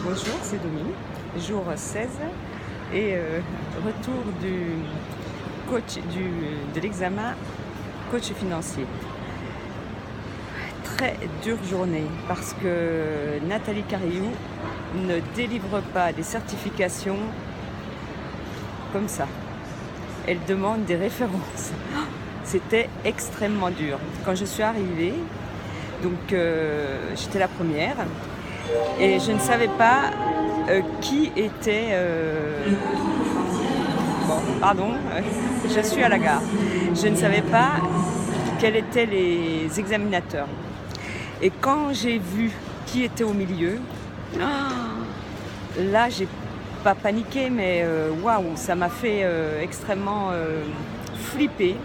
Bonjour, c'est Dominique, jour 16 et retour du coach de l'examen coach financier. Très dure journée parce que Nathalie Cariou ne délivre pas des certifications comme ça. Elle demande des références. C'était extrêmement dur. Quand je suis arrivée, donc j'étais la première et je ne savais pas qui était... Bon, pardon, je suis à la gare. Je ne savais pas quels étaient les examinateurs. Et quand j'ai vu qui était au milieu, là, j'ai pas paniqué, mais waouh, ça m'a fait extrêmement flipper.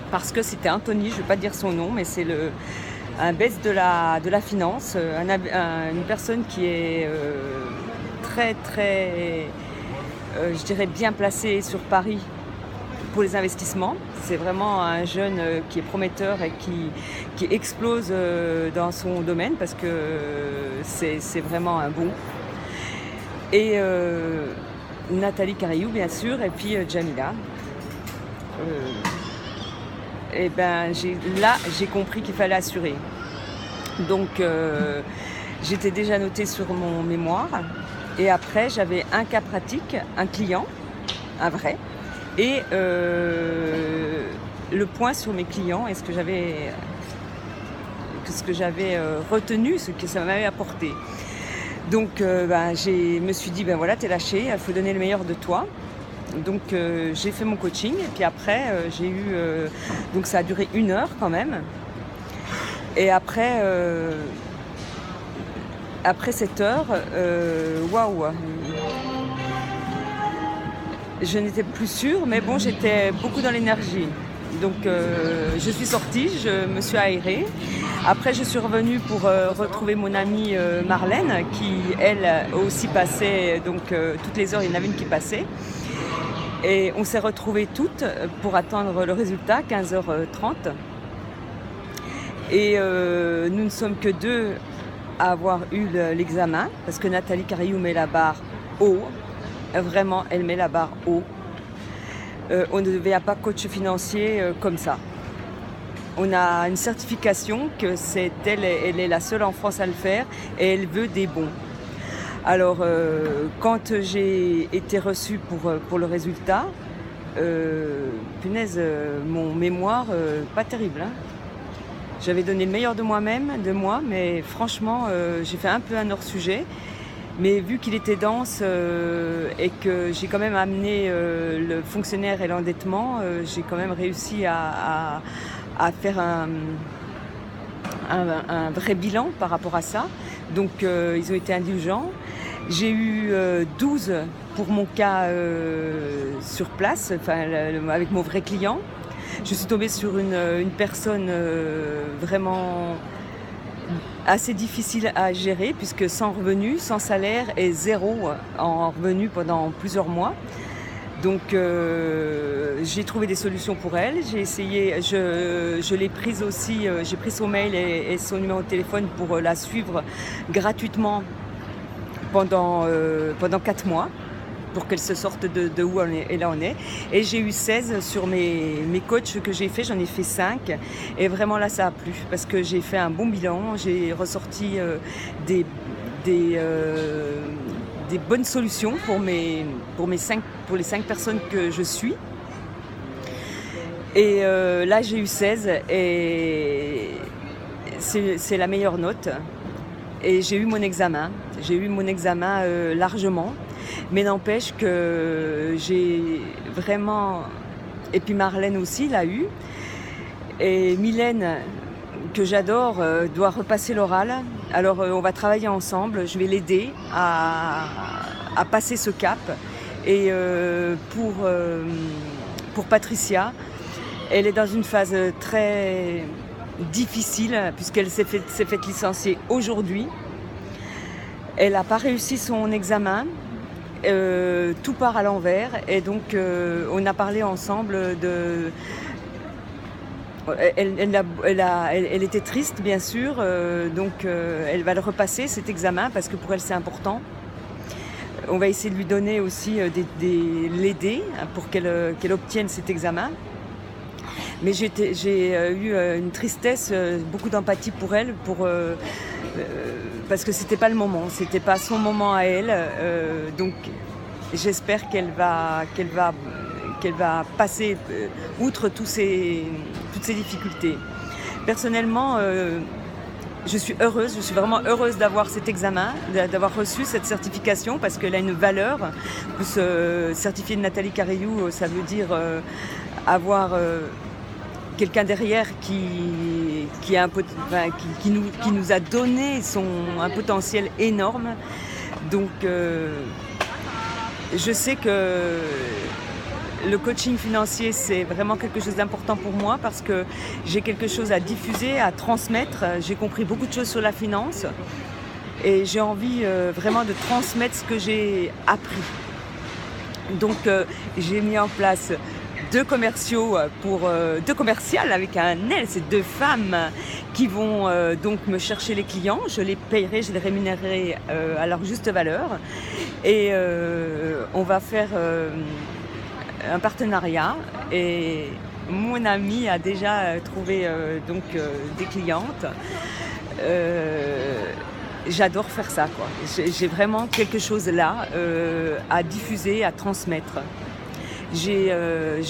Parce que c'était Anthony, je ne vais pas dire son nom, mais c'est un best de la finance, une personne qui est très, je dirais bien placée sur Paris pour les investissements. C'est vraiment un jeune qui est prometteur et qui explose dans son domaine parce que c'est vraiment un bon. Et Nathalie Cariou, bien sûr, et puis Jamila. Et ben j'ai compris qu'il fallait assurer. Donc j'étais déjà notée sur mon mémoire et après j'avais un cas pratique, un client, un vrai, et le point sur mes clients et ce que j'avais retenu, ce que ça m'avait apporté. Donc je me suis dit, ben voilà, t'es lâché, il faut donner le meilleur de toi. Donc j'ai fait mon coaching et puis après j'ai eu donc ça a duré 1 heure quand même et après cette heure waouh, je n'étais plus sûre, mais bon, j'étais beaucoup dans l'énergie. Donc je suis sortie, je me suis aérée. Après je suis revenue pour retrouver mon amie Marlène qui elle aussi passait, donc toutes les heures il y en avait une qui passait. Et on s'est retrouvées toutes pour attendre le résultat, 15h30. Et nous ne sommes que 2 à avoir eu l'examen, parce que Nathalie Cariou met la barre haut. Vraiment, elle met la barre haut. On ne devient pas coach financier comme ça. On a une certification que elle est la seule en France à le faire et elle veut des bons. Alors, quand j'ai été reçue pour le résultat, punaise, mon mémoire, pas terrible. Hein. J'avais donné le meilleur de moi, mais franchement, j'ai fait un peu un hors-sujet. Mais vu qu'il était dense et que j'ai quand même amené le fonctionnaire et l'endettement, j'ai quand même réussi à faire un vrai bilan par rapport à ça. Donc, ils ont été indulgents. J'ai eu 12 pour mon cas sur place, avec mon vrai client. Je suis tombée sur une personne vraiment assez difficile à gérer, puisque sans revenu, sans salaire et 0 en revenu pendant plusieurs mois. Donc j'ai trouvé des solutions pour elle, j'ai essayé, je l'ai prise aussi, j'ai pris son mail et son numéro de téléphone pour la suivre gratuitement pendant 4 mois pour qu'elle se sorte de où elle en est. Et j'ai eu 16 sur mes coachs que j'ai fait, j'en ai fait 5 et vraiment là ça a plu parce que j'ai fait un bon bilan, j'ai ressorti des bonnes solutions pour les 5 personnes que je suis. Et là j'ai eu 16 et c'est la meilleure note. Et j'ai eu mon examen largement, mais n'empêche que j'ai vraiment... Et puis Marlène aussi l'a eu. Et Mylène, que j'adore, doit repasser l'oral. Alors on va travailler ensemble, je vais l'aider à passer ce cap. Et pour Patricia, elle est dans une phase très difficile puisqu'elle s'est fait licencier aujourd'hui. Elle n'a pas réussi son examen, tout part à l'envers et donc on a parlé ensemble Elle était triste, bien sûr, donc elle va le repasser, cet examen, parce que pour elle, c'est important. On va essayer de lui donner aussi, l'aider pour qu'elle obtienne cet examen. Mais j'ai eu une tristesse, beaucoup d'empathie pour elle, parce que c'était pas le moment, c'était pas son moment à elle. Donc j'espère qu'elle va passer outre toutes ces difficultés. Personnellement, je suis vraiment heureuse d'avoir cet examen, d'avoir reçu cette certification, parce qu'elle a une valeur. Plus certifiée de Nathalie Cariou, ça veut dire avoir quelqu'un derrière qui nous a donné un potentiel énorme. Donc je sais que le coaching financier, c'est vraiment quelque chose d'important pour moi, parce que j'ai quelque chose à diffuser, à transmettre. J'ai compris beaucoup de choses sur la finance et j'ai envie vraiment de transmettre ce que j'ai appris. Donc j'ai mis en place deux commerciales avec un L, c'est deux femmes qui vont donc me chercher les clients. Je les payerai, je les rémunérerai à leur juste valeur, et on va faire un partenariat, et mon amie a déjà trouvé des clientes. J'adore faire ça, quoi. J'ai vraiment quelque chose là à diffuser, à transmettre. Je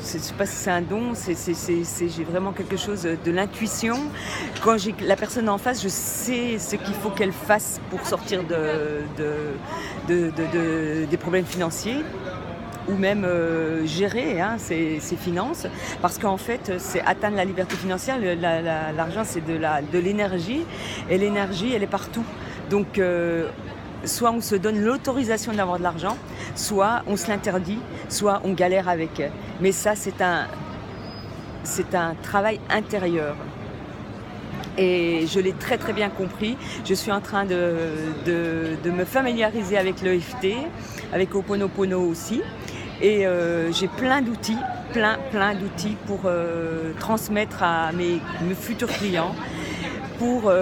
sais pas si c'est un don, j'ai vraiment quelque chose de l'intuition. Quand j'ai la personne en face, je sais ce qu'il faut qu'elle fasse pour sortir des problèmes financiers, ou même gérer ses finances, parce qu'en fait c'est atteindre la liberté financière. L'argent, c'est de l'énergie, et l'énergie, elle est partout. Donc soit on se donne l'autorisation d'avoir de l'argent, soit on se l'interdit, soit on galère avec. Mais ça, c'est un travail intérieur. Et je l'ai très très bien compris. Je suis en train de me familiariser avec l'EFT, avec Ho'oponopono aussi. Et j'ai plein d'outils pour transmettre à mes futurs clients, pour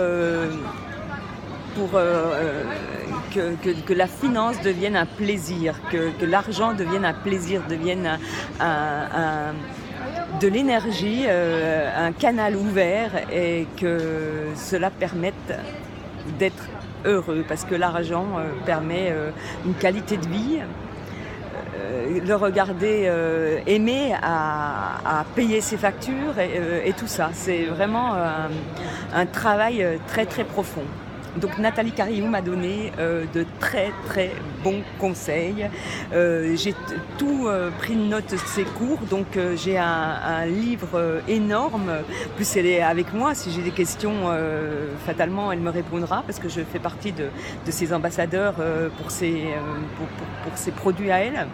que la finance devienne un plaisir, que l'argent devienne un plaisir, devienne de l'énergie, un canal ouvert, et que cela permette d'être heureux, parce que l'argent permet une qualité de vie. Le regarder aimer à payer ses factures, et tout ça. C'est vraiment un travail très très profond. Donc Nathalie Cariou m'a donné de très très bons conseils. J'ai tout pris de note de ses cours, donc j'ai un livre énorme. Plus elle est avec moi, si j'ai des questions, fatalement elle me répondra, parce que je fais partie de ses ambassadeurs pour ses produits à elle.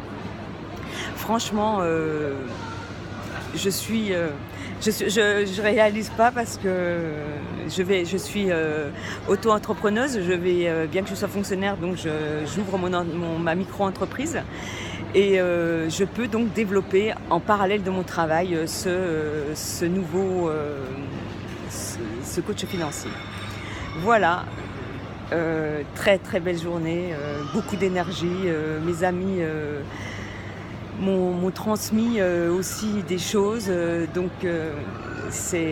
Franchement, je réalise pas, parce que je suis auto-entrepreneuse. Bien que je sois fonctionnaire, donc j'ouvre ma micro-entreprise, et je peux donc développer en parallèle de mon travail ce nouveau coach financier. Voilà. Très très belle journée, beaucoup d'énergie. Mes amis m'ont transmis aussi des choses, donc c'est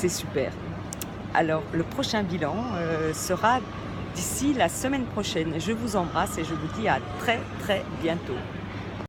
super. Alors le prochain bilan sera d'ici la semaine prochaine. Je vous embrasse et je vous dis à très très bientôt.